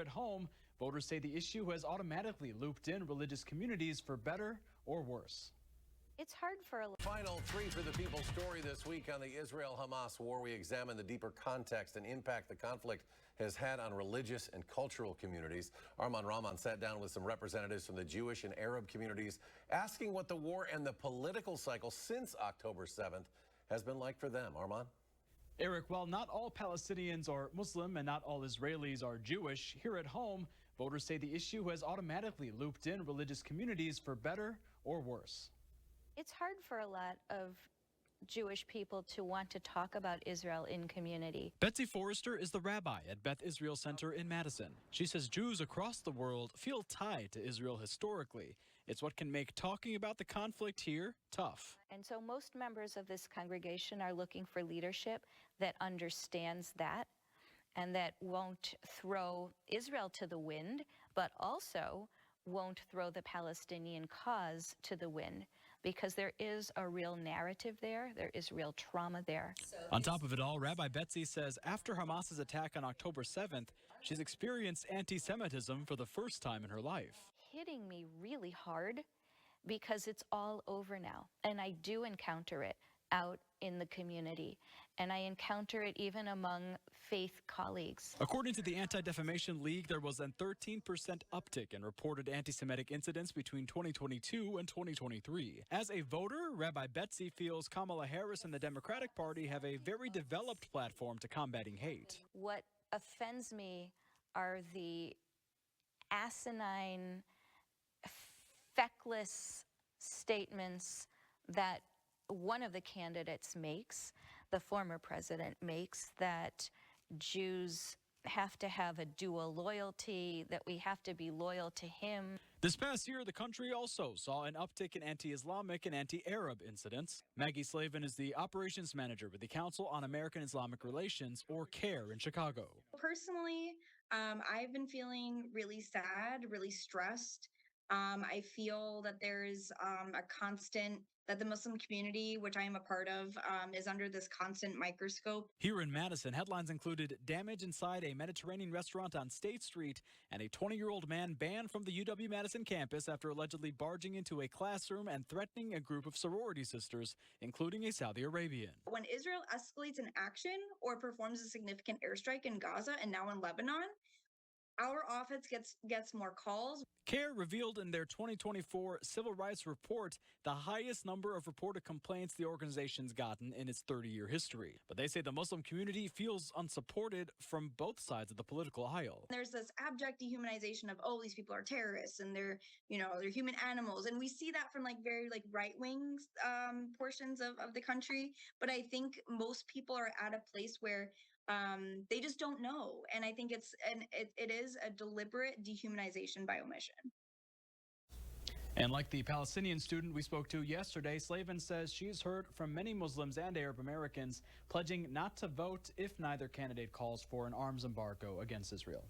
at home, voters say the issue has automatically looped in religious communities for better or worse. It's hard for a Final three for the People story this week on the Israel-Hamas war. We examine the deeper context and impact the conflict has had on religious and cultural communities. Arman Rahman sat down with some representatives from the Jewish and Arab communities, asking what the war and the political cycle since October 7th has been like for them. Arman? Eric, while not all Palestinians are Muslim and not all Israelis are Jewish, here at home, voters say the issue has automatically looped in religious communities for better or worse. It's hard for a lot of Jewish people to want to talk about Israel in community. Betsy Forrester is the rabbi at Beth Israel Center in Madison. She says Jews across the world feel tied to Israel historically. It's what can make talking about the conflict here tough. And so most members of this congregation are looking for leadership that understands that and that won't throw Israel to the wind, but also won't throw the Palestinian cause to the wind, because there is a real narrative there. There is real trauma there. On top of it all, Rabbi Betsy says after Hamas's attack on October 7th, she's experienced anti-Semitism for the first time in her life. Hitting me really hard because it's all over now. And I do encounter it out in the community. And I encounter it even among faith colleagues. According to the Anti-Defamation League, there was a 13% uptick in reported anti-Semitic incidents between 2022 and 2023. As a voter, Rabbi Betsy feels Kamala Harris and the Democratic Party have a very developed platform to combating hate. What offends me are the asinine, feckless statements that one of the candidates makes, the former president makes, that Jews have to have a dual loyalty, that we have to be loyal to him. This past year, the country also saw an uptick in anti-Islamic and anti-Arab incidents. Maggie Slavin is the operations manager with the Council on American Islamic Relations, or CARE, in Chicago. Personally, I've been feeling really sad, really stressed. I feel that there's a constant, that the Muslim community, which I am a part of, is under this constant microscope. Here in Madison, headlines included damage inside a Mediterranean restaurant on State Street and a 20-year-old man banned from the UW-Madison campus after allegedly barging into a classroom and threatening a group of sorority sisters, including a Saudi Arabian. When Israel escalates an action or performs a significant airstrike in Gaza and now in Lebanon, our office gets more calls. CARE revealed in their 2024 Civil Rights Report the highest number of reported complaints the organization's gotten in its 30-year history. But they say the Muslim community feels unsupported from both sides of the political aisle. There's this abject dehumanization of, oh, these people are terrorists and they're human animals. And we see that from very right-wing portions of the country. But I think most people are at a place where they just don't know. And I think it is a deliberate dehumanization by omission. And like the Palestinian student we spoke to yesterday, Slavin says she's heard from many Muslims and Arab Americans pledging not to vote if neither candidate calls for an arms embargo against Israel.